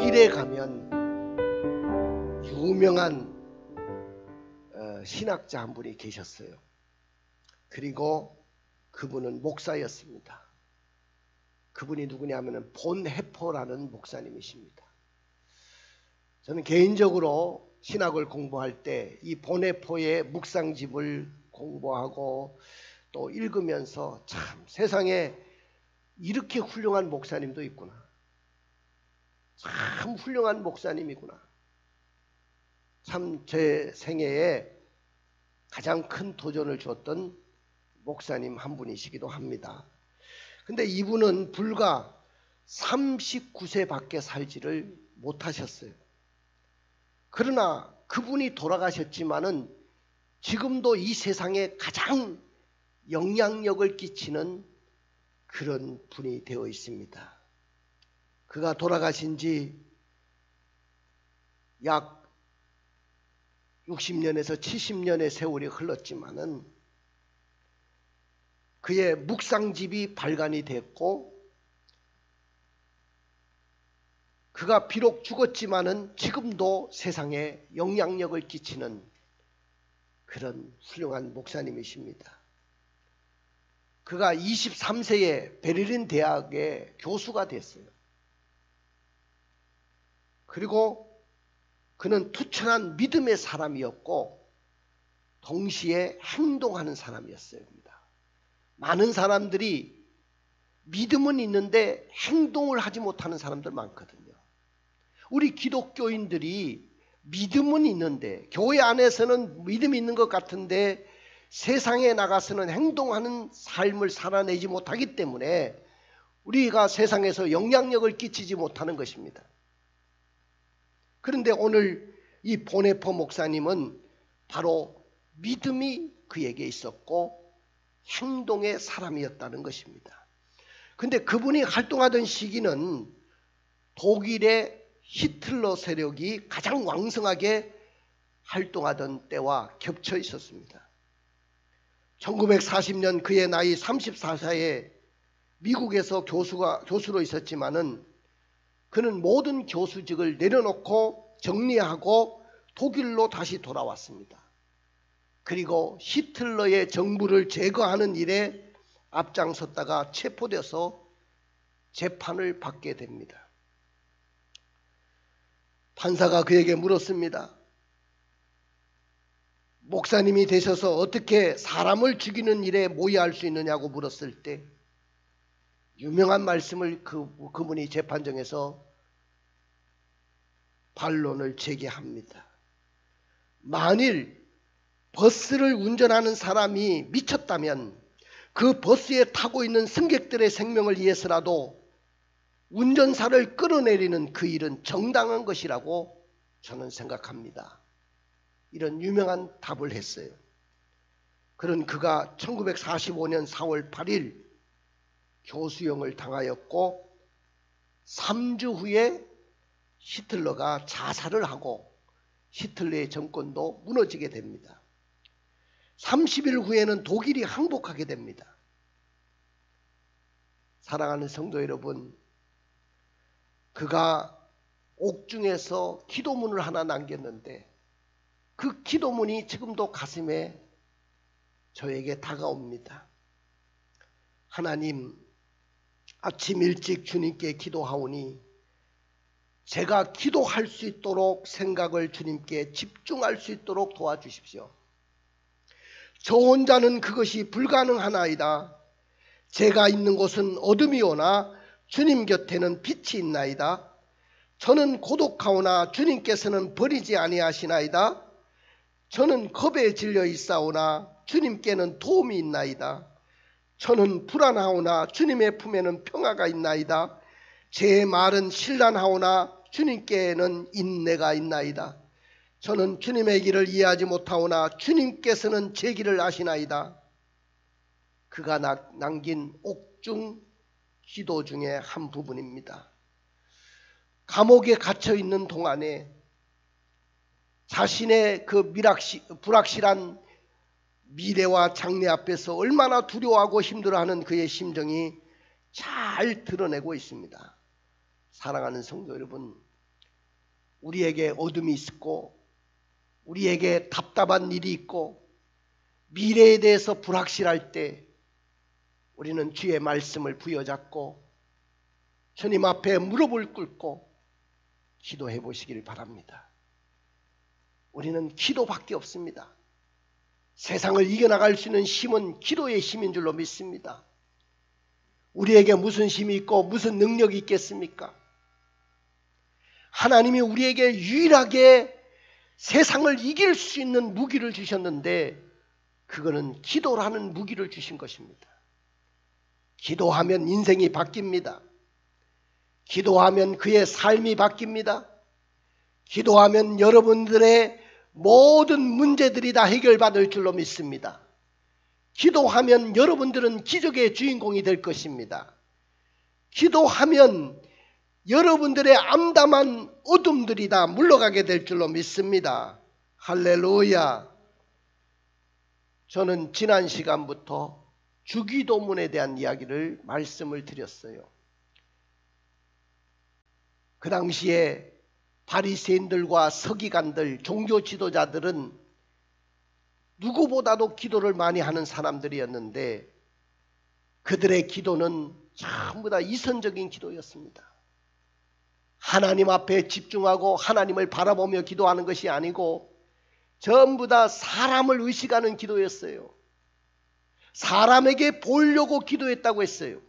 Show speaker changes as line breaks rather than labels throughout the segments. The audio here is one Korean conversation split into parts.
독일에 가면 유명한 신학자 한 분이 계셨어요. 그리고 그분은 목사였습니다. 그분이 누구냐면 본헤퍼라는 목사님이십니다. 저는 개인적으로 신학을 공부할 때 이 본헤퍼의 묵상집을 공부하고 또 읽으면서 참 세상에 이렇게 훌륭한 목사님도 있구나. 참 훌륭한 목사님이구나. 참 제 생애에 가장 큰 도전을 줬던 목사님 한 분이시기도 합니다. 근데 이분은 불과 39세밖에 살지를 못하셨어요. 그러나 그분이 돌아가셨지만은 지금도 이 세상에 가장 영향력을 끼치는 그런 분이 되어 있습니다. 그가 돌아가신 지 약 60년에서 70년의 세월이 흘렀지만은 그의 묵상집이 발간이 됐고 그가 비록 죽었지만은 지금도 세상에 영향력을 끼치는 그런 훌륭한 목사님이십니다. 그가 23세에 베를린 대학의 교수가 됐어요. 그리고 그는 투철한 믿음의 사람이었고 동시에 행동하는 사람이었어요. 많은 사람들이 믿음은 있는데 행동을 하지 못하는 사람들 많거든요. 우리 기독교인들이 믿음은 있는데 교회 안에서는 믿음이 있는 것 같은데 세상에 나가서는 행동하는 삶을 살아내지 못하기 때문에 우리가 세상에서 영향력을 끼치지 못하는 것입니다. 그런데 오늘 이 본헤퍼 목사님은 바로 믿음이 그에게 있었고 행동의 사람이었다는 것입니다. 그런데 그분이 활동하던 시기는 독일의 히틀러 세력이 가장 왕성하게 활동하던 때와 겹쳐 있었습니다. 1940년 그의 나이 34세에 미국에서 교수로 있었지만은 그는 모든 교수직을 내려놓고 정리하고 독일로 다시 돌아왔습니다. 그리고 히틀러의 정부를 제거하는 일에 앞장섰다가 체포돼서 재판을 받게 됩니다. 판사가 그에게 물었습니다. 목사님이 되셔서 어떻게 사람을 죽이는 일에 모의할 수 있느냐고 물었을 때 유명한 말씀을 그분이 재판정에서 반론을 제기합니다. 만일 버스를 운전하는 사람이 미쳤다면 그 버스에 타고 있는 승객들의 생명을 위해서라도 운전사를 끌어내리는 그 일은 정당한 것이라고 저는 생각합니다. 이런 유명한 답을 했어요. 그런 그가 1945년 4월 8일 교수형을 당하였고 3주 후에 히틀러가 자살을 하고 히틀러의 정권도 무너지게 됩니다. 30일 후에는 독일이 항복하게 됩니다. 사랑하는 성도 여러분, 그가 옥중에서 기도문을 하나 남겼는데 그 기도문이 지금도 가슴에 저에게 다가옵니다. 하나님, 아침 일찍 주님께 기도하오니 제가 기도할 수 있도록 생각을 주님께 집중할 수 있도록 도와주십시오. 저 혼자는 그것이 불가능하나이다. 제가 있는 곳은 어둠이오나 주님 곁에는 빛이 있나이다. 저는 고독하오나 주님께서는 버리지 아니하시나이다. 저는 겁에 질려 있사오나 주님께는 도움이 있나이다. 저는 불안하오나 주님의 품에는 평화가 있나이다. 제 말은 신란하오나 주님께는 인내가 있나이다. 저는 주님의 길을 이해하지 못하오나 주님께서는 제 길을 아시나이다. 그가 남긴 옥중 기도 중에 한 부분입니다. 감옥에 갇혀 있는 동안에 자신의 그 불확실한 미래와 장래 앞에서 얼마나 두려워하고 힘들어하는 그의 심정이 잘 드러내고 있습니다. 사랑하는 성도 여러분, 우리에게 어둠이 있고 우리에게 답답한 일이 있고 미래에 대해서 불확실할 때 우리는 주의 말씀을 부여잡고 주님 앞에 무릎을 꿇고 기도해 보시기를 바랍니다. 우리는 기도밖에 없습니다. 세상을 이겨나갈 수 있는 힘은 기도의 힘인 줄로 믿습니다. 우리에게 무슨 힘이 있고 무슨 능력이 있겠습니까? 하나님이 우리에게 유일하게 세상을 이길 수 있는 무기를 주셨는데 그거는 기도라는 무기를 주신 것입니다. 기도하면 인생이 바뀝니다. 기도하면 그의 삶이 바뀝니다. 기도하면 여러분들의 모든 문제들이 다 해결받을 줄로 믿습니다. 기도하면 여러분들은 기적의 주인공이 될 것입니다. 기도하면 여러분들의 암담한 어둠들이 다 물러가게 될 줄로 믿습니다. 할렐루야. 저는 지난 시간부터 주기도문에 대한 이야기를 말씀을 드렸어요. 그 당시에 바리새인들과 서기관들, 종교 지도자들은 누구보다도 기도를 많이 하는 사람들이었는데 그들의 기도는 전부 다 이선적인 기도였습니다. 하나님 앞에 집중하고 하나님을 바라보며 기도하는 것이 아니고 전부 다 사람을 의식하는 기도였어요. 사람에게 보이려고 기도했다고 했어요.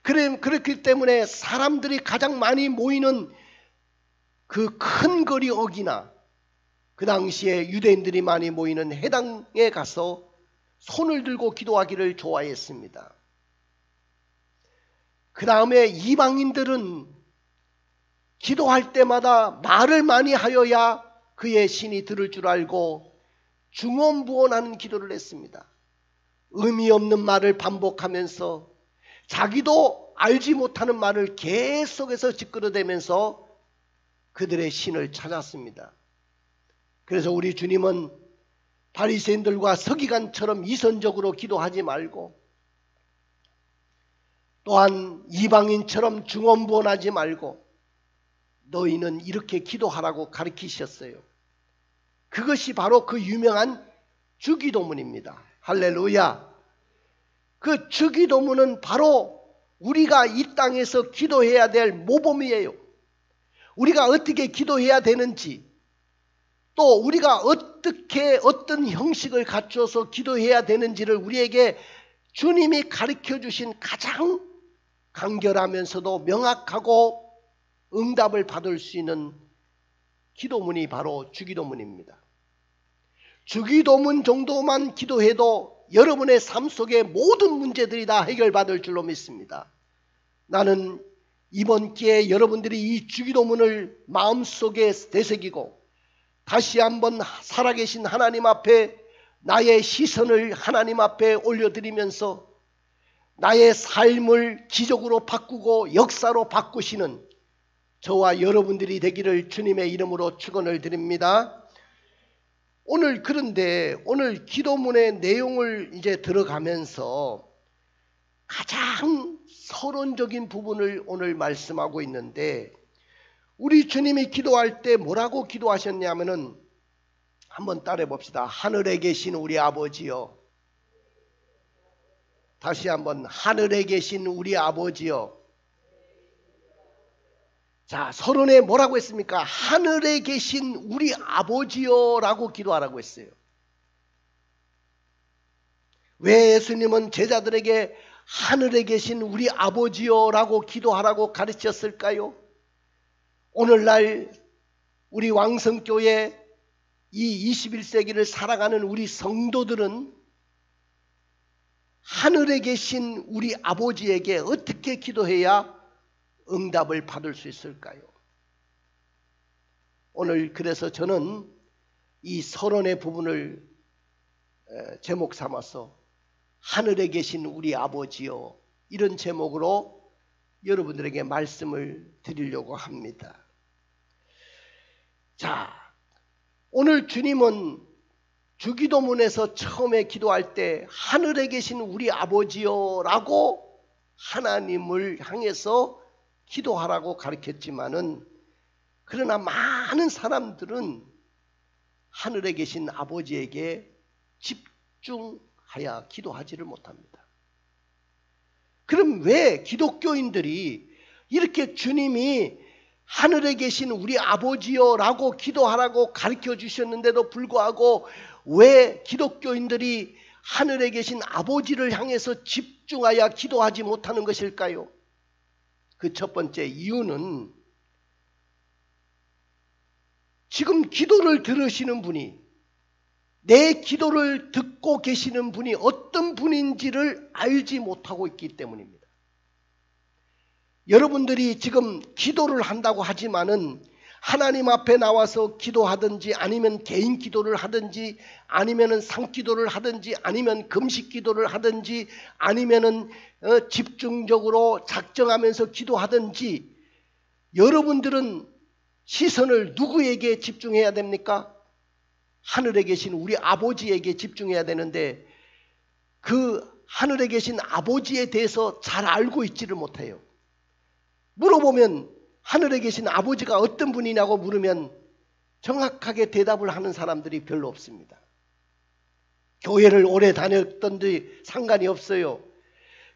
그렇기 때문에 사람들이 가장 많이 모이는 그 큰 거리 어기나 그 당시에 유대인들이 많이 모이는 회당에 가서 손을 들고 기도하기를 좋아했습니다. 그 다음에 이방인들은 기도할 때마다 말을 많이 하여야 그의 신이 들을 줄 알고 중언부언하는 기도를 했습니다. 의미 없는 말을 반복하면서 자기도 알지 못하는 말을 계속해서 짓거려대면서 그들의 신을 찾았습니다. 그래서 우리 주님은 바리새인들과 서기관처럼 이선적으로 기도하지 말고 또한 이방인처럼 중언부언하지 말고 너희는 이렇게 기도하라고 가르치셨어요. 그것이 바로 그 유명한 주기도문입니다. 할렐루야. 그 주기도문은 바로 우리가 이 땅에서 기도해야 될 모범이에요. 우리가 어떻게 기도해야 되는지 또 우리가 어떻게 어떤 형식을 갖춰서 기도해야 되는지를 우리에게 주님이 가르쳐 주신 가장 간결하면서도 명확하고 응답을 받을 수 있는 기도문이 바로 주기도문입니다. 주기도문 정도만 기도해도 여러분의 삶 속의 모든 문제들이 다 해결받을 줄로 믿습니다. 나는 이번 기회에 여러분들이 이 주기도문을 마음속에 되새기고 다시 한번 살아계신 하나님 앞에 나의 시선을 하나님 앞에 올려드리면서 나의 삶을 기적으로 바꾸고 역사로 바꾸시는 저와 여러분들이 되기를 주님의 이름으로 축원을 드립니다. 그런데 오늘 기도문의 내용을 이제 들어가면서 가장 서론적인 부분을 오늘 말씀하고 있는데 우리 주님이 기도할 때 뭐라고 기도하셨냐면은 한번 따라해 봅시다. 하늘에 계신 우리 아버지여. 다시 한번 하늘에 계신 우리 아버지여. 자, 서론에 뭐라고 했습니까? 하늘에 계신 우리 아버지여라고 기도하라고 했어요. 왜 예수님은 제자들에게 하늘에 계신 우리 아버지여라고 기도하라고 가르쳤을까요? 오늘날 우리 왕성교회 이 21세기를 살아가는 우리 성도들은 하늘에 계신 우리 아버지에게 어떻게 기도해야 응답을 받을 수 있을까요? 오늘 그래서 저는 이 서론의 부분을 제목 삼아서 하늘에 계신 우리 아버지요 이런 제목으로 여러분들에게 말씀을 드리려고 합니다. 자, 오늘 주님은 주기도문에서 처음에 기도할 때 하늘에 계신 우리 아버지요 라고 하나님을 향해서 기도하라고 가르쳤지만은 그러나 많은 사람들은 하늘에 계신 아버지에게 집중하여 기도하지를 못합니다. 그럼 왜 기독교인들이 이렇게 주님이 하늘에 계신 우리 아버지요 라고 기도하라고 가르쳐 주셨는데도 불구하고 왜 기독교인들이 하늘에 계신 아버지를 향해서 집중하여 기도하지 못하는 것일까요? 그 첫 번째 이유는 지금 기도를 들으시는 분이, 내 기도를 듣고 계시는 분이 어떤 분인지를 알지 못하고 있기 때문입니다. 여러분들이 지금 기도를 한다고 하지만은 하나님 앞에 나와서 기도하든지 아니면 개인 기도를 하든지 아니면은 상기도를 하든지 아니면 금식 기도를 하든지 아니면은 집중적으로 작정하면서 기도하든지 여러분들은 시선을 누구에게 집중해야 됩니까? 하늘에 계신 우리 아버지에게 집중해야 되는데 그 하늘에 계신 아버지에 대해서 잘 알고 있지를 못해요. 물어보면 하늘에 계신 아버지가 어떤 분이냐고 물으면 정확하게 대답을 하는 사람들이 별로 없습니다. 교회를 오래 다녔던지 상관이 없어요.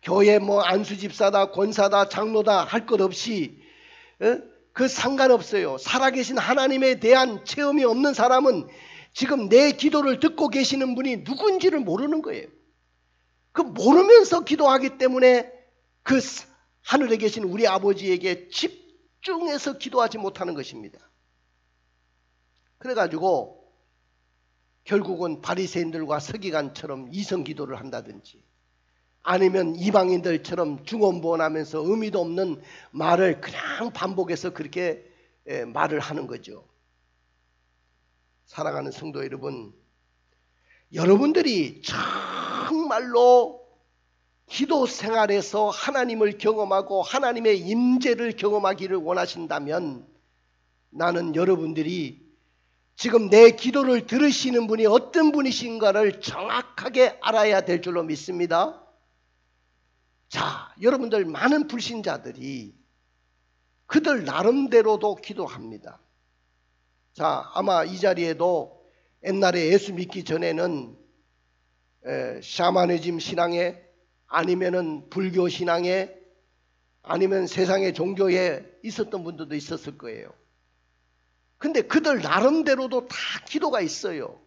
교회 뭐 안수집사다, 권사다, 장로다 할 것 없이 그 상관없어요. 살아계신 하나님에 대한 체험이 없는 사람은 지금 내 기도를 듣고 계시는 분이 누군지를 모르는 거예요. 그 모르면서 기도하기 때문에 그 하늘에 계신 우리 아버지에게 집중해서 기도하지 못하는 것입니다. 그래가지고 결국은 바리새인들과 서기관처럼 이성기도를 한다든지 아니면 이방인들처럼 중언부언하면서 의미도 없는 말을 그냥 반복해서 그렇게 말을 하는 거죠. 사랑하는 성도 여러분, 여러분들이 정말로 기도 생활에서 하나님을 경험하고 하나님의 임재를 경험하기를 원하신다면 나는 여러분들이 지금 내 기도를 들으시는 분이 어떤 분이신가를 정확하게 알아야 될 줄로 믿습니다. 자, 여러분들 많은 불신자들이 그들 나름대로도 기도합니다. 자, 아마 이 자리에도 옛날에 예수 믿기 전에는 샤머니즘 신앙에 아니면은 불교 신앙에 아니면 세상의 종교에 있었던 분들도 있었을 거예요. 근데 그들 나름대로도 다 기도가 있어요.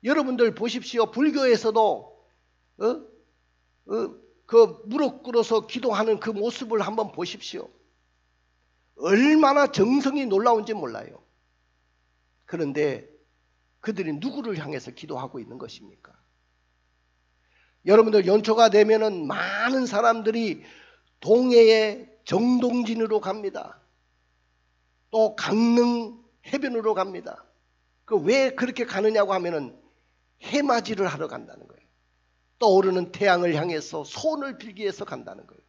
여러분들 보십시오. 불교에서도 그 무릎 꿇어서 기도하는 그 모습을 한번 보십시오. 얼마나 정성이 놀라운지 몰라요. 그런데 그들이 누구를 향해서 기도하고 있는 것입니까? 여러분들 연초가 되면은 많은 사람들이 동해의 정동진으로 갑니다. 또 강릉 해변으로 갑니다. 그 왜 그렇게 가느냐고 하면은 해맞이를 하러 간다는 거예요. 떠오르는 태양을 향해서 소원을 빌기 위해서 간다는 거예요.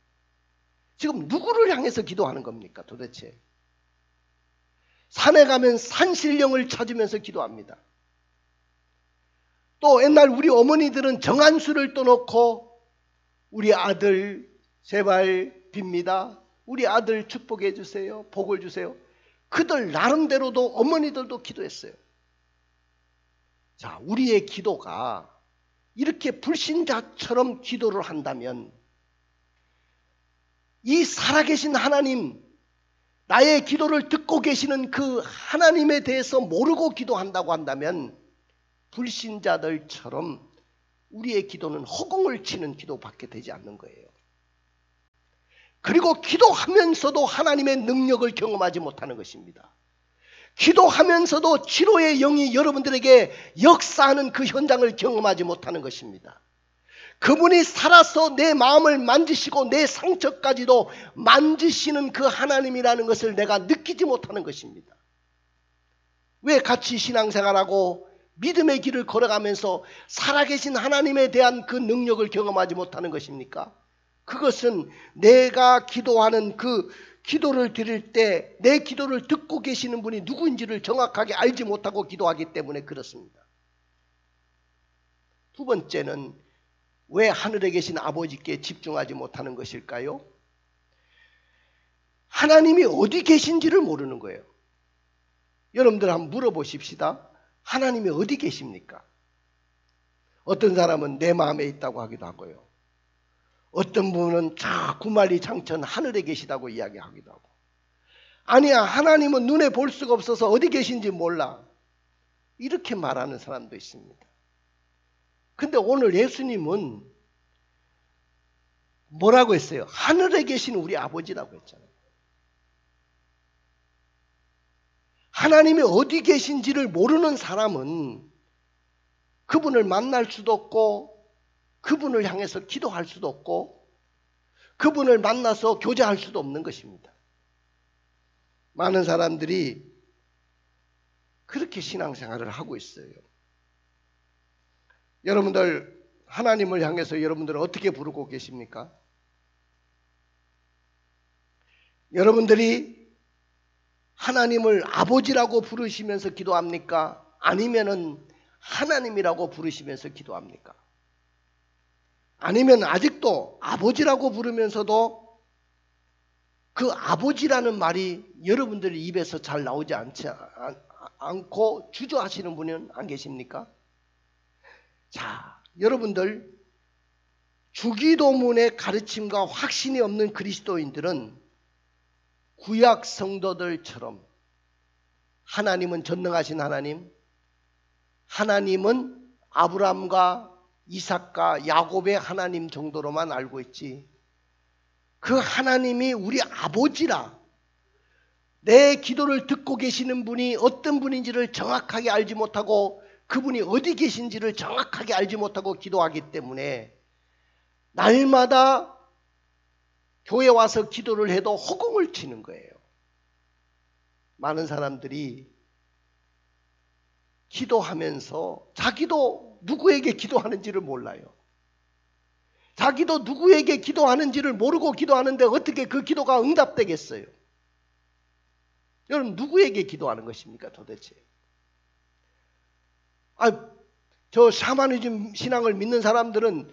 지금 누구를 향해서 기도하는 겁니까 도대체? 산에 가면 산신령을 찾으면서 기도합니다. 또 옛날 우리 어머니들은 정한수를 떠놓고 우리 아들 제발 빕니다. 우리 아들 축복해 주세요. 복을 주세요. 그들 나름대로도 어머니들도 기도했어요. 자, 우리의 기도가 이렇게 불신자처럼 기도를 한다면 이 살아계신 하나님, 나의 기도를 듣고 계시는 그 하나님에 대해서 모르고 기도한다고 한다면 불신자들처럼 우리의 기도는 허공을 치는 기도밖에 되지 않는 거예요. 그리고 기도하면서도 하나님의 능력을 경험하지 못하는 것입니다. 기도하면서도 치료의 영이 여러분들에게 역사하는 그 현장을 경험하지 못하는 것입니다. 그분이 살아서 내 마음을 만지시고 내 상처까지도 만지시는 그 하나님이라는 것을 내가 느끼지 못하는 것입니다. 왜 같이 신앙생활하고 믿음의 길을 걸어가면서 살아계신 하나님에 대한 그 능력을 경험하지 못하는 것입니까? 그것은 내가 기도하는 그 기도를 드릴 때 내 기도를 듣고 계시는 분이 누구인지를 정확하게 알지 못하고 기도하기 때문에 그렇습니다. 두 번째는 왜 하늘에 계신 아버지께 집중하지 못하는 것일까요? 하나님이 어디 계신지를 모르는 거예요. 여러분들 한번 물어보십시다. 하나님이 어디 계십니까? 어떤 사람은 내 마음에 있다고 하기도 하고요. 어떤 분은 저 구만리 창천 하늘에 계시다고 이야기하기도 하고, 아니야, 하나님은 눈에 볼 수가 없어서 어디 계신지 몰라, 이렇게 말하는 사람도 있습니다. 근데 오늘 예수님은 뭐라고 했어요? 하늘에 계신 우리 아버지라고 했잖아요. 하나님이 어디 계신지를 모르는 사람은 그분을 만날 수도 없고, 그분을 향해서 기도할 수도 없고, 그분을 만나서 교제할 수도 없는 것입니다. 많은 사람들이 그렇게 신앙생활을 하고 있어요. 여러분들 하나님을 향해서 여러분들은 어떻게 부르고 계십니까? 여러분들이 하나님을 아버지라고 부르시면서 기도합니까? 아니면은 하나님이라고 부르시면서 기도합니까? 아니면 아직도 아버지라고 부르면서도 그 아버지라는 말이 여러분들 입에서 잘 나오지 않고 주저하시는 분은 안 계십니까? 자, 여러분들 주기도문의 가르침과 확신이 없는 그리스도인들은 구약 성도들처럼 하나님은 전능하신 하나님, 하나님은 아브라함과 이삭과 야곱의 하나님 정도로만 알고 있지, 그 하나님이 우리 아버지라, 내 기도를 듣고 계시는 분이 어떤 분인지를 정확하게 알지 못하고, 그분이 어디 계신지를 정확하게 알지 못하고 기도하기 때문에 날마다 교회 와서 기도를 해도 허공을 치는 거예요. 많은 사람들이 기도하면서 자기도 누구에게 기도하는지를 몰라요. 자기도 누구에게 기도하는지를 모르고 기도하는데 어떻게 그 기도가 응답되겠어요? 여러분, 누구에게 기도하는 것입니까 도대체? 저 샤머니즘 신앙을 믿는 사람들은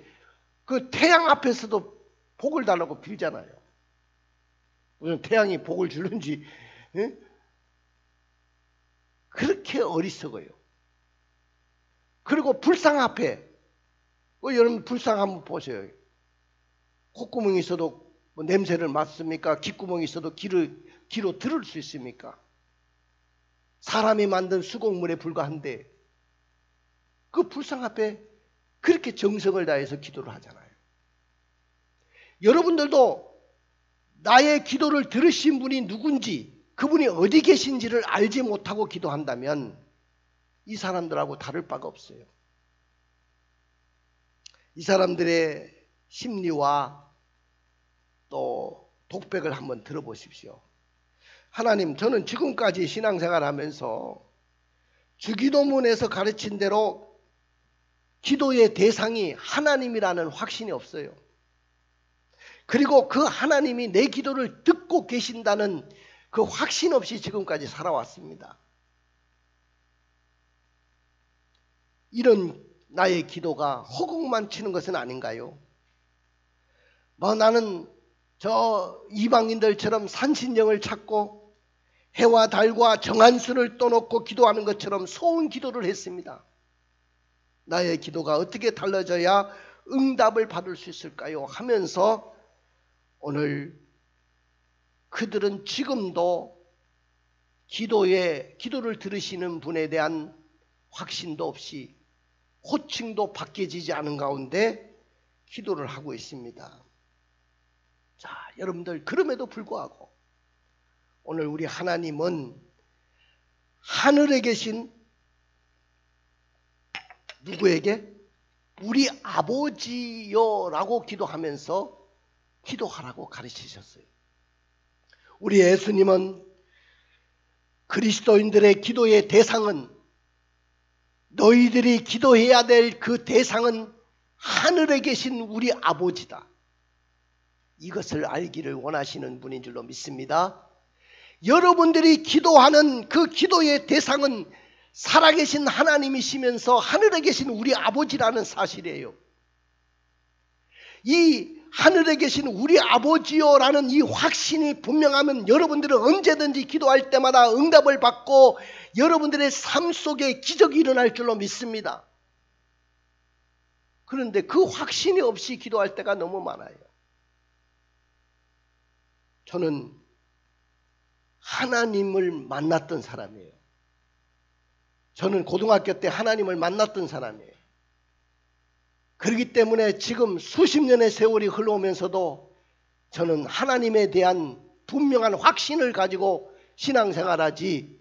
그 태양 앞에서도 복을 달라고 빌잖아요. 무슨 태양이 복을 주는지, 예? 그렇게 어리석어요. 그리고 불상 앞에, 여러분 불상 한번 보세요. 콧구멍이 있어도 뭐 냄새를 맡습니까? 귓구멍이 있어도 귀로 들을 수 있습니까? 사람이 만든 수공물에 불과한데 그 불상 앞에 그렇게 정성을 다해서 기도를 하잖아요. 여러분들도 나의 기도를 들으신 분이 누군지, 그분이 어디 계신지를 알지 못하고 기도한다면 이 사람들하고 다를 바가 없어요. 이 사람들의 심리와 또 독백을 한번 들어보십시오. 하나님, 저는 지금까지 신앙생활 하면서 주기도문에서 가르친 대로 기도의 대상이 하나님이라는 확신이 없어요. 그리고 그 하나님이 내 기도를 듣고 계신다는 그 확신 없이 지금까지 살아왔습니다. 이런 나의 기도가 허공만 치는 것은 아닌가요? 나는 저 이방인들처럼 산신령을 찾고 해와 달과 정한수를 떠놓고 기도하는 것처럼 소원 기도를 했습니다. 나의 기도가 어떻게 달라져야 응답을 받을 수 있을까요? 하면서 오늘 그들은 지금도 기도를 들으시는 분에 대한 확신도 없이 호칭도 바뀌어지지 않은 가운데 기도를 하고 있습니다. 자, 여러분들, 그럼에도 불구하고 오늘 우리 하나님은 하늘에 계신 누구에게? 우리 아버지여라고 기도하면서 기도하라고 가르치셨어요. 우리 예수님은 그리스도인들의 기도의 대상은, 너희들이 기도해야 될 그 대상은 하늘에 계신 우리 아버지다, 이것을 알기를 원하시는 분인 줄로 믿습니다. 여러분들이 기도하는 그 기도의 대상은 살아계신 하나님이시면서 하늘에 계신 우리 아버지라는 사실이에요. 이 하늘에 계신 우리 아버지요라는 이 확신이 분명하면 여러분들은 언제든지 기도할 때마다 응답을 받고 여러분들의 삶 속에 기적이 일어날 줄로 믿습니다. 그런데 그 확신이 없이 기도할 때가 너무 많아요. 저는 하나님을 만났던 사람이에요. 저는 고등학교 때 하나님을 만났던 사람이에요. 그렇기 때문에 지금 수십 년의 세월이 흘러오면서도 저는 하나님에 대한 분명한 확신을 가지고 신앙생활하지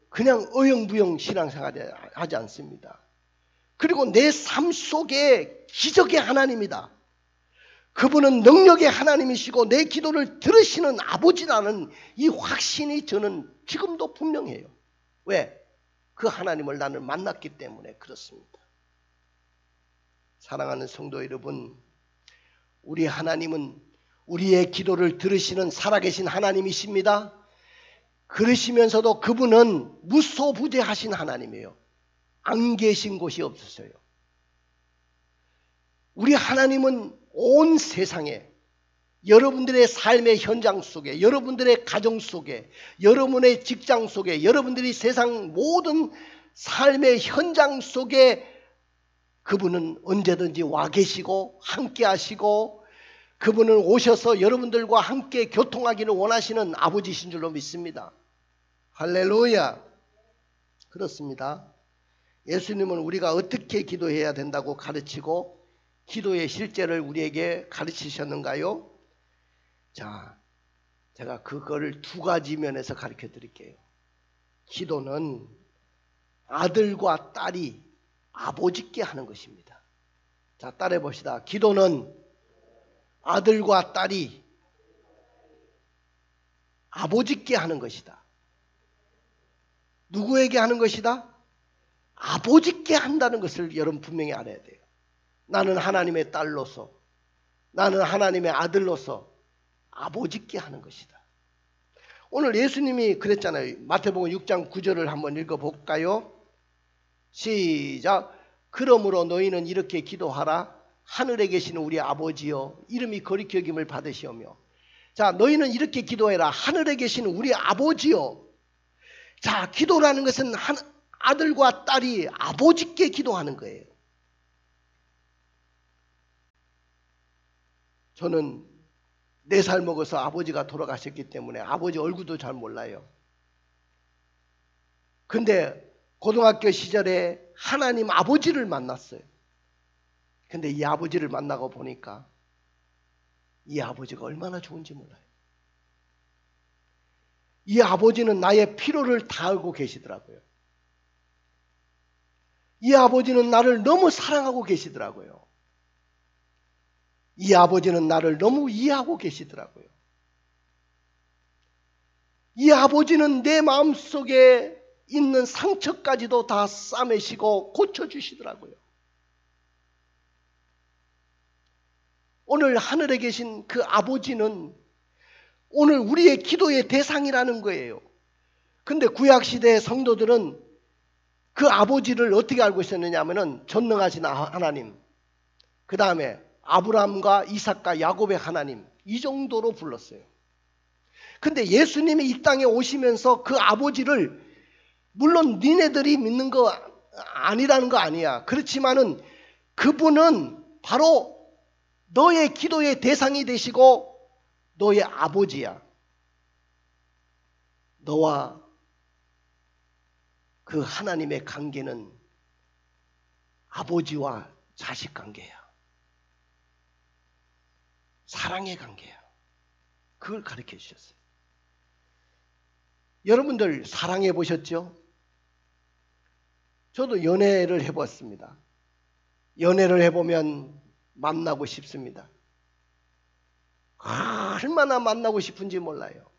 그냥 어영부영 신앙생활하지 않습니다. 그리고 내 삶 속에 기적의 하나님이다. 그분은 능력의 하나님이시고 내 기도를 들으시는 아버지라는 이 확신이 저는 지금도 분명해요. 왜? 그 하나님을 나는 만났기 때문에 그렇습니다. 사랑하는 성도 여러분, 우리 하나님은 우리의 기도를 들으시는 살아계신 하나님이십니다. 그러시면서도 그분은 무소부재하신 하나님이에요. 안 계신 곳이 없으세요. 우리 하나님은 온 세상에 여러분들의 삶의 현장 속에, 여러분들의 가정 속에, 여러분의 직장 속에, 여러분들이 세상 모든 삶의 현장 속에 그분은 언제든지 와 계시고 함께 하시고 그분은 오셔서 여러분들과 함께 교통하기를 원하시는 아버지신 줄로 믿습니다. 할렐루야. 그렇습니다. 예수님은 우리가 어떻게 기도해야 된다고 가르치고 기도의 실제를 우리에게 가르치셨는가요? 자, 제가 그거를 두 가지 면에서 가르쳐 드릴게요. 기도는 아들과 딸이 아버지께 하는 것입니다. 자, 따라해 봅시다. 기도는 아들과 딸이 아버지께 하는 것이다. 누구에게 하는 것이다? 아버지께 한다는 것을 여러분 분명히 알아야 돼요. 나는 하나님의 딸로서, 나는 하나님의 아들로서 아버지께 하는 것이다. 오늘 예수님이 그랬잖아요. 마태복음 6장 9절을 한번 읽어볼까요? 시작. 그러므로 너희는 이렇게 기도하라. 하늘에 계시는 우리 아버지여, 이름이 거룩히 여김을 받으시오며. 자, 너희는 이렇게 기도해라. 하늘에 계시는 우리 아버지여. 자, 기도라는 것은 아들과 딸이 아버지께 기도하는 거예요. 저는 4살 먹어서 아버지가 돌아가셨기 때문에 아버지 얼굴도 잘 몰라요. 근데 고등학교 시절에 하나님 아버지를 만났어요. 근데 이 아버지를 만나고 보니까 이 아버지가 얼마나 좋은지 몰라요. 이 아버지는 나의 필요를 다 알고 계시더라고요. 이 아버지는 나를 너무 사랑하고 계시더라고요. 이 아버지는 나를 너무 이해하고 계시더라고요. 이 아버지는 내 마음속에 있는 상처까지도 다 싸매시고 고쳐주시더라고요. 오늘 하늘에 계신 그 아버지는 오늘 우리의 기도의 대상이라는 거예요. 근데 구약시대의 성도들은 그 아버지를 어떻게 알고 있었느냐 하면은 전능하신 하나님, 그 다음에 아브라함과 이삭과 야곱의 하나님, 이 정도로 불렀어요. 근데 예수님이 이 땅에 오시면서 그 아버지를, 물론 니네들이 믿는 거 아니라는 거 아니야. 그렇지만은 그분은 바로 너의 기도의 대상이 되시고 너의 아버지야. 너와 그 하나님의 관계는 아버지와 자식 관계야. 사랑의 관계야. 그걸 가르쳐 주셨어요. 여러분들 사랑해 보셨죠? 저도 연애를 해봤습니다. 연애를 해보면 만나고 싶습니다. 얼마나 만나고 싶은지 몰라요.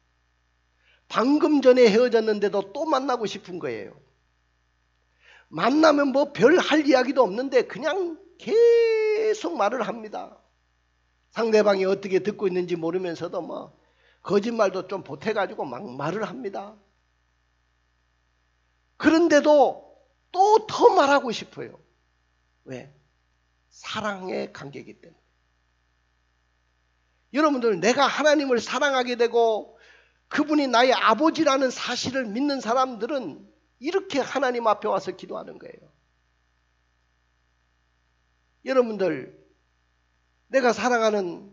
방금 전에 헤어졌는데도 또 만나고 싶은 거예요. 만나면 뭐 별 할 이야기도 없는데 그냥 계속 말을 합니다. 상대방이 어떻게 듣고 있는지 모르면서도 뭐 거짓말도 좀 보태가지고 막 말을 합니다. 그런데도 또 더 말하고 싶어요. 왜? 사랑의 관계이기 때문에. 여러분들, 내가 하나님을 사랑하게 되고 그분이 나의 아버지라는 사실을 믿는 사람들은 이렇게 하나님 앞에 와서 기도하는 거예요. 여러분들, 내가 사랑하는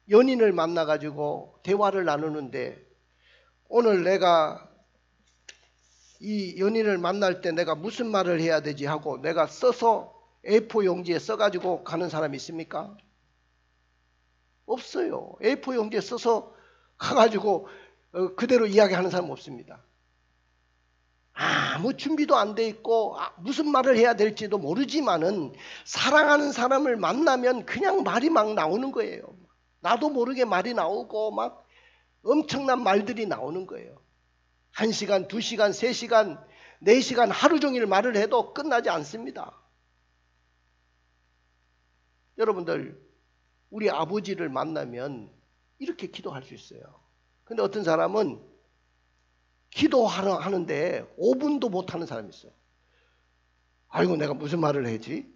연인을 만나가지고 대화를 나누는데, 오늘 내가 이 연인을 만날 때 내가 무슨 말을 해야 되지 하고 내가 써서 A4 용지에 써가지고 가는 사람이 있습니까? 없어요. A4 용지에 써서 가가지고 그대로 이야기하는 사람 없습니다. 아무 준비도 안 돼 있고 무슨 말을 해야 될지도 모르지만은 사랑하는 사람을 만나면 그냥 말이 막 나오는 거예요. 나도 모르게 말이 나오고 막 엄청난 말들이 나오는 거예요. 1시간, 2시간, 3시간, 4시간 하루 종일 말을 해도 끝나지 않습니다. 여러분들, 우리 아버지를 만나면 이렇게 기도할 수 있어요. 근데 어떤 사람은 기도하러 하는데 5분도 못하는 사람이 있어요. 아이고, 내가 무슨 말을 해야지?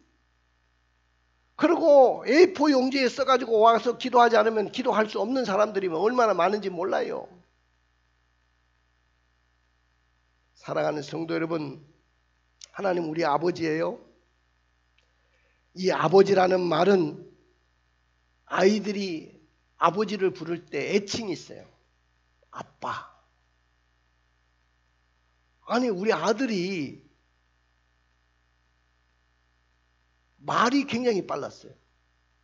그리고 A4 용지에 써가지고 와서 기도하지 않으면 기도할 수 없는 사람들이 얼마나 많은지 몰라요. 사랑하는 성도 여러분, 하나님 우리 아버지예요. 이 아버지라는 말은 아이들이 아버지를 부를 때 애칭이 있어요. 아빠. 아니, 우리 아들이 말이 굉장히 빨랐어요.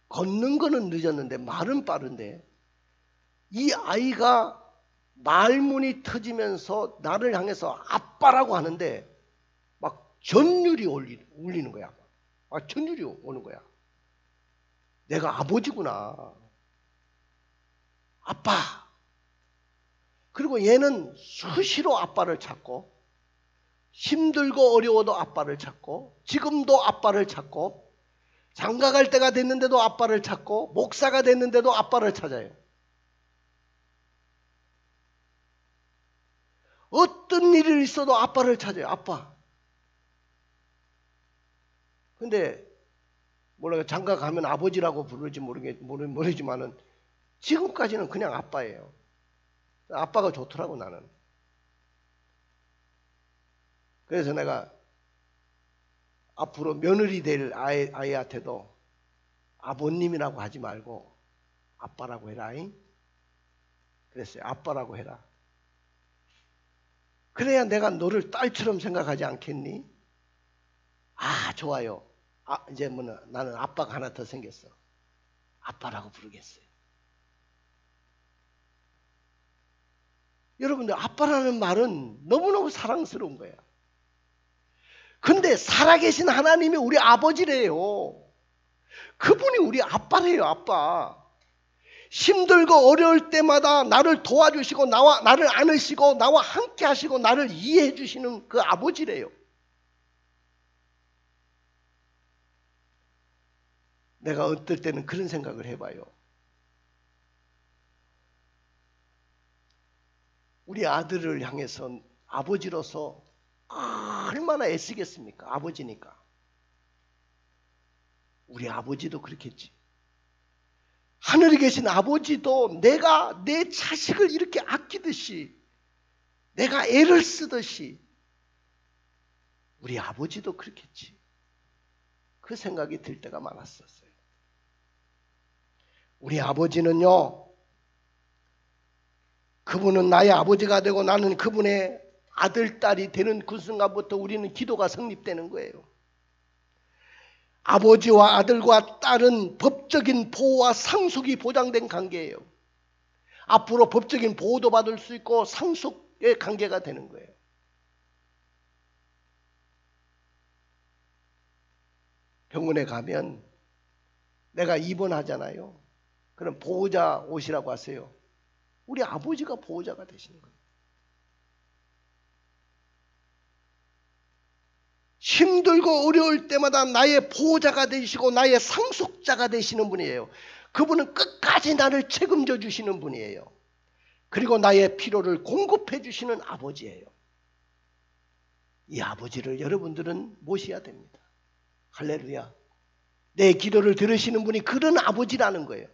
걷는 거는 늦었는데 말은 빠른데, 이 아이가 말문이 터지면서 나를 향해서 아빠라고 하는데 막 전율이 울리는 거야. 막 전율이 오는 거야. 내가 아버지구나. 아빠. 그리고 얘는 수시로 아빠를 찾고, 힘들고 어려워도 아빠를 찾고, 지금도 아빠를 찾고, 장가 갈 때가 됐는데도 아빠를 찾고, 목사가 됐는데도 아빠를 찾아요. 어떤 일이 있어도 아빠를 찾아요. 아빠. 근데 뭐랄까, 장가 가면 아버지라고 부르지 모르지만은 지금까지는 그냥 아빠예요. 아빠가 좋더라고, 나는. 그래서 내가 앞으로 며느리 될 아이한테도 아버님이라고 하지 말고 아빠라고 해라. 그랬어요. 아빠라고 해라. 그래야 내가 너를 딸처럼 생각하지 않겠니? 아, 좋아요. 이제 나는 아빠가 하나 더 생겼어. 아빠라고 부르겠어요. 여러분들, 아빠라는 말은 너무너무 사랑스러운 거야. 근데 살아계신 하나님이 우리 아버지래요. 그분이 우리 아빠래요, 아빠. 힘들고 어려울 때마다 나를 도와주시고 나를 안으시고 나와 함께 하시고 나를 이해해 주시는 그 아버지래요. 내가 어떨 때는 그런 생각을 해봐요. 우리 아들을 향해서 아버지로서 얼마나 애쓰겠습니까? 아버지니까. 우리 아버지도 그렇겠지. 하늘에 계신 아버지도 내가 내 자식을 이렇게 아끼듯이, 내가 애를 쓰듯이 우리 아버지도 그렇겠지. 그 생각이 들 때가 많았었어요. 우리 아버지는요, 그분은 나의 아버지가 되고 나는 그분의 아들, 딸이 되는 그 순간부터 우리는 기도가 성립되는 거예요. 아버지와 아들과 딸은 법적인 보호와 상속이 보장된 관계예요. 앞으로 법적인 보호도 받을 수 있고 상속의 관계가 되는 거예요. 병원에 가면 내가 입원하잖아요. 그럼 보호자 오시라고 하세요. 우리 아버지가 보호자가 되시는 거예요. 힘들고 어려울 때마다 나의 보호자가 되시고 나의 상속자가 되시는 분이에요. 그분은 끝까지 나를 책임져 주시는 분이에요. 그리고 나의 필요를 공급해 주시는 아버지예요. 이 아버지를 여러분들은 모셔야 됩니다. 할렐루야. 내 기도를 들으시는 분이 그런 아버지라는 거예요.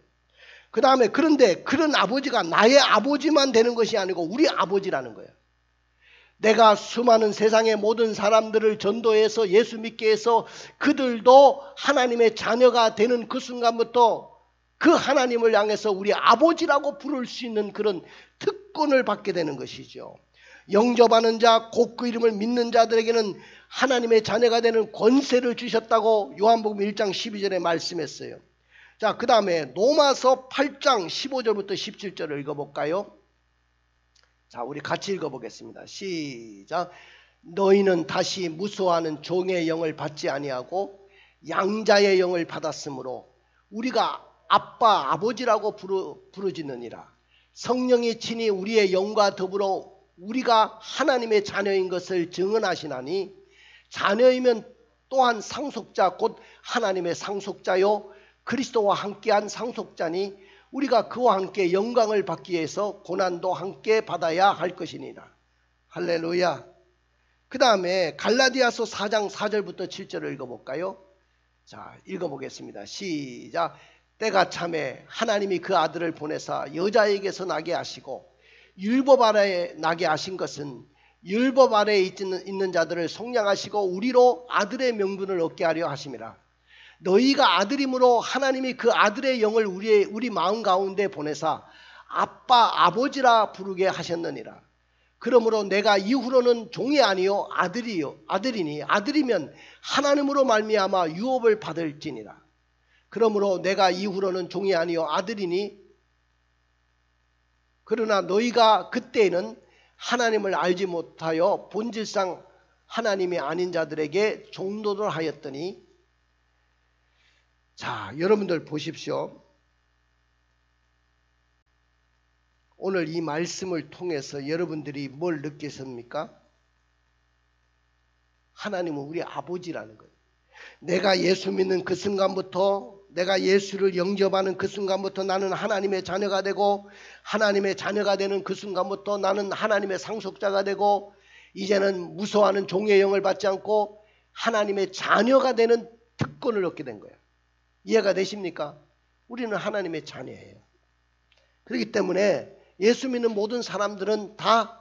그 다음에 그런데 그런 아버지가 나의 아버지만 되는 것이 아니고 우리 아버지라는 거예요. 내가 수많은 세상의 모든 사람들을 전도해서 예수 믿게 해서 그들도 하나님의 자녀가 되는 그 순간부터 그 하나님을 향해서 우리 아버지라고 부를 수 있는 그런 특권을 받게 되는 것이죠. 영접하는 자, 곧 그 이름을 믿는 자들에게는 하나님의 자녀가 되는 권세를 주셨다고 요한복음 1장 12절에 말씀했어요. 자, 그 다음에 로마서 8장 15절부터 17절을 읽어볼까요? 자, 우리 같이 읽어보겠습니다. 시작. 너희는 다시 무소하는 종의 영을 받지 아니하고 양자의 영을 받았으므로 우리가 아빠, 아버지라고 부르짖느니라. 성령이 친히 우리의 영과 더불어 우리가 하나님의 자녀인 것을 증언하시나니 자녀이면 또한 상속자 곧 하나님의 상속자요 그리스도와 함께한 상속자니 우리가 그와 함께 영광을 받기 위해서 고난도 함께 받아야 할 것이니라. 할렐루야. 그 다음에 갈라디아서 4장 4절부터 7절을 읽어볼까요? 자, 읽어보겠습니다. 시작. 때가 참에 하나님이 그 아들을 보내사 여자에게서 나게 하시고 율법 아래에 나게 하신 것은 율법 아래에 있는 자들을 속량하시고 우리로 아들의 명분을 얻게 하려 하심이라. 너희가 아들이므로 하나님이 그 아들의 영을 우리 마음 가운데 보내사 아빠 아버지라 부르게 하셨느니라. 그러므로 내가 이후로는 종이 아니요 아들이니 아들이면 하나님으로 말미암아 유업을 받을지니라. 그러므로 내가 이후로는 종이 아니요 아들이니 그러나 너희가 그때에는 하나님을 알지 못하여 본질상 하나님이 아닌 자들에게 종노를 하였더니. 자, 여러분들 보십시오. 오늘 이 말씀을 통해서 여러분들이 뭘 느끼십니까? 하나님은 우리 아버지라는 거예요. 내가 예수 믿는 그 순간부터, 내가 예수를 영접하는 그 순간부터 나는 하나님의 자녀가 되고, 하나님의 자녀가 되는 그 순간부터 나는 하나님의 상속자가 되고, 이제는 무서워하는 종의 영을 받지 않고 하나님의 자녀가 되는 특권을 얻게 된 거예요. 이해가 되십니까? 우리는 하나님의 자녀예요. 그렇기 때문에 예수 믿는 모든 사람들은 다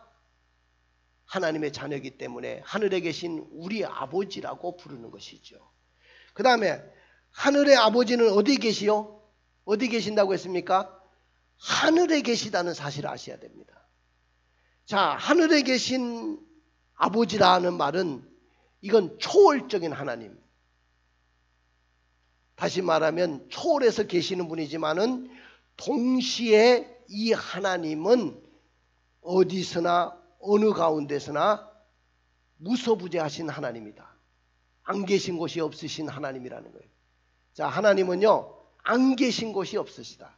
하나님의 자녀이기 때문에 하늘에 계신 우리 아버지라고 부르는 것이죠. 그 다음에 하늘의 아버지는 어디 계시요? 어디 계신다고 했습니까? 하늘에 계시다는 사실을 아셔야 됩니다. 자, 하늘에 계신 아버지라는 말은 이건 초월적인 하나님. 다시 말하면 초월해서 계시는 분이지만은 동시에 이 하나님은 어디서나 어느 가운데서나 무소부재하신 하나님이다. 안 계신 곳이 없으신 하나님이라는 거예요. 자, 하나님은요 안 계신 곳이 없으시다.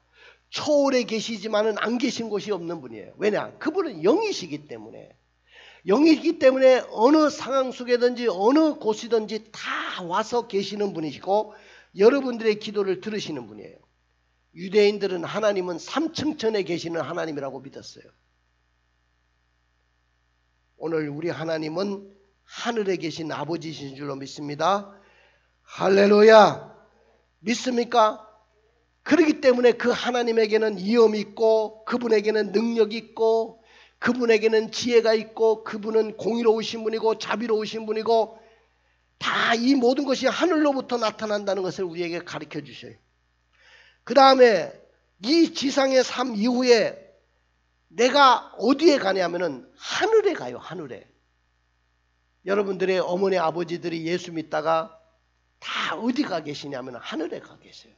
초월에 계시지만은 안 계신 곳이 없는 분이에요. 왜냐? 그분은 영이시기 때문에. 영이기 때문에 어느 상황 속에든지 어느 곳이든지 다 와서 계시는 분이시고 여러분들의 기도를 들으시는 분이에요. 유대인들은 하나님은 삼층천에 계시는 하나님이라고 믿었어요. 오늘 우리 하나님은 하늘에 계신 아버지이신 줄로 믿습니다. 할렐루야. 믿습니까? 그렇기 때문에 그 하나님에게는 위엄이 있고 그분에게는 능력이 있고 그분에게는 지혜가 있고 그분은 공의로우신 분이고 자비로우신 분이고 다 이 모든 것이 하늘로부터 나타난다는 것을 우리에게 가르쳐 주셔요. 그 다음에 이 지상의 삶 이후에 내가 어디에 가냐면은 하늘에 가요. 하늘에. 여러분들의 어머니 아버지들이 예수 믿다가 다 어디 가 계시냐면 하늘에 가 계세요.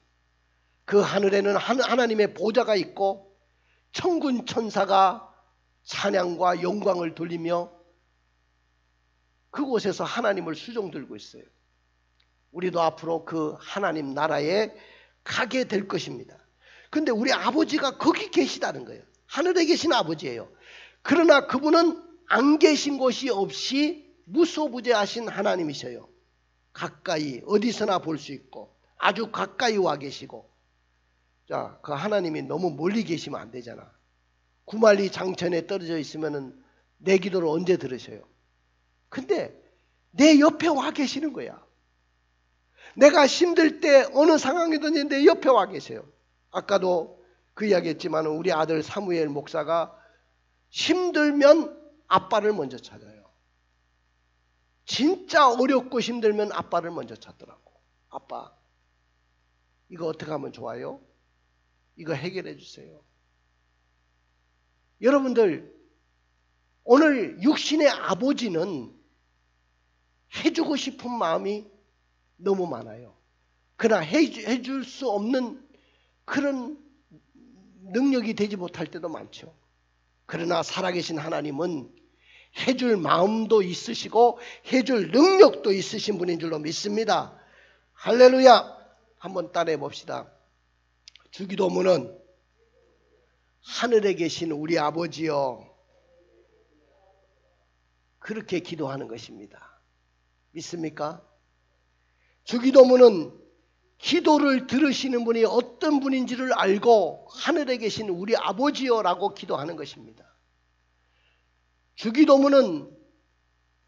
그 하늘에는 하나님의 보좌가 있고 천군 천사가 찬양과 영광을 돌리며 그곳에서 하나님을 수종 들고 있어요. 우리도 앞으로 그 하나님 나라에 가게 될 것입니다. 그런데 우리 아버지가 거기 계시다는 거예요. 하늘에 계신 아버지예요. 그러나 그분은 안 계신 곳이 없이 무소부재하신 하나님이셔요. 가까이 어디서나 볼 수 있고 아주 가까이 와 계시고. 자, 그 하나님이 너무 멀리 계시면 안 되잖아. 구만리 장천에 떨어져 있으면은 내 기도를 언제 들으셔요? 근데 내 옆에 와 계시는 거야. 내가 힘들 때 어느 상황이든지 내 옆에 와 계세요. 아까도 그 이야기했지만 우리 아들 사무엘 목사가 힘들면 아빠를 먼저 찾아요. 진짜 어렵고 힘들면 아빠를 먼저 찾더라고. 아빠, 이거 어떻게 하면 좋아요? 이거 해결해 주세요. 여러분들, 오늘 육신의 아버지는 해주고 싶은 마음이 너무 많아요. 그러나 해줄 수 없는 그런 능력이 되지 못할 때도 많죠. 그러나 살아계신 하나님은 해줄 마음도 있으시고 해줄 능력도 있으신 분인 줄로 믿습니다. 할렐루야. 한번 따라해 봅시다. 주기도문은 하늘에 계신 우리 아버지여, 그렇게 기도하는 것입니다. 믿습니까? 주기도문은 기도를 들으시는 분이 어떤 분인지를 알고 하늘에 계신 우리 아버지여라고 기도하는 것입니다. 주기도문은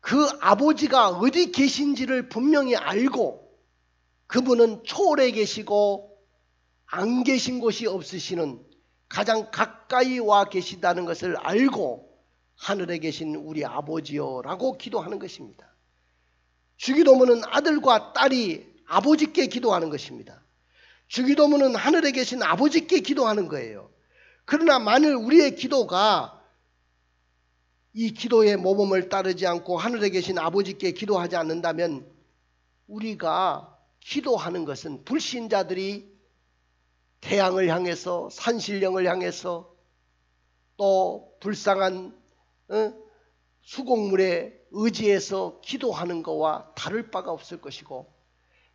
그 아버지가 어디 계신지를 분명히 알고 그분은 초월해 계시고 안 계신 곳이 없으시는 가장 가까이 와 계시다는 것을 알고 하늘에 계신 우리 아버지여라고 기도하는 것입니다. 주기도문은 아들과 딸이 아버지께 기도하는 것입니다. 주기도문은 하늘에 계신 아버지께 기도하는 거예요. 그러나 만일 우리의 기도가 이 기도의 모범을 따르지 않고 하늘에 계신 아버지께 기도하지 않는다면 우리가 기도하는 것은 불신자들이 태양을 향해서, 산신령을 향해서, 또 불쌍한 수공물에 의지해서 기도하는 것과 다를 바가 없을 것이고,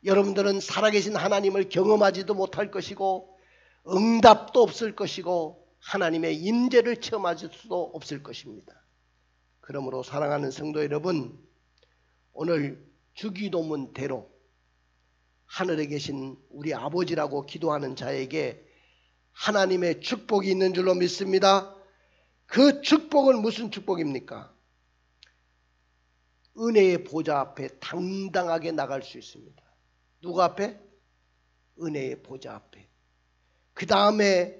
여러분들은 살아계신 하나님을 경험하지도 못할 것이고 응답도 없을 것이고 하나님의 임재를 체험할 수도 없을 것입니다. 그러므로 사랑하는 성도 여러분, 오늘 주기도문대로 하늘에 계신 우리 아버지라고 기도하는 자에게 하나님의 축복이 있는 줄로 믿습니다. 그 축복은 무슨 축복입니까? 은혜의 보좌 앞에 당당하게 나갈 수 있습니다. 누구 앞에? 은혜의 보좌 앞에. 그 다음에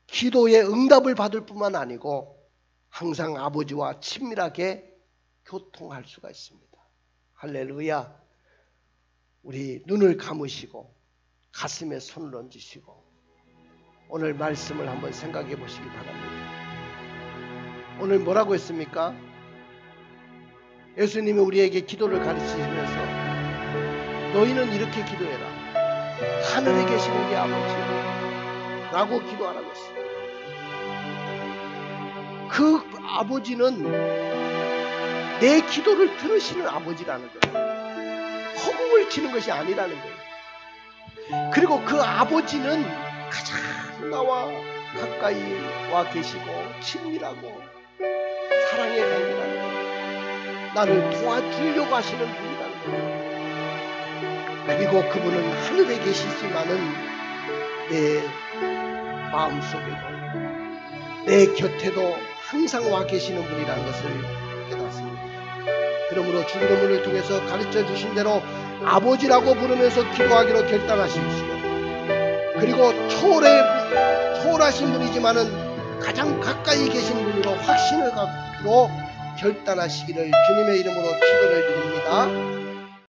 기도의 응답을 받을 뿐만 아니고 항상 아버지와 친밀하게 교통할 수가 있습니다. 할렐루야. 우리 눈을 감으시고 가슴에 손을 얹으시고 오늘 말씀을 한번 생각해 보시기 바랍니다. 오늘 뭐라고 했습니까? 예수님이 우리에게 기도를 가르치시면서 너희는 이렇게 기도해라. 하늘에 계신 우리 아버지여 라고 기도하라고 했어요. 그 아버지는 내 기도를 들으시는 아버지라는 거예요. 허공을 치는 것이 아니라는 거예요. 그리고 그 아버지는 가장 나와 가까이 와 계시고 친밀하고 사랑의 관계라는 거예요. 나를 도와주려고 하시는 분이라는 거예요. 그리고 그분은 하늘에 계시지만은 내 마음속에도 내 곁에도 항상 와 계시는 분이라는 것을 깨닫습니다. 그러므로 주기도문을 통해서 가르쳐 주신 대로 아버지라고 부르면서 기도하기로 결단하십시오. 그리고 초월하신 분이지만은 가장 가까이 계신 분으로 확신을 갖고 결단하시기를 주님의 이름으로 축원을 드립니다.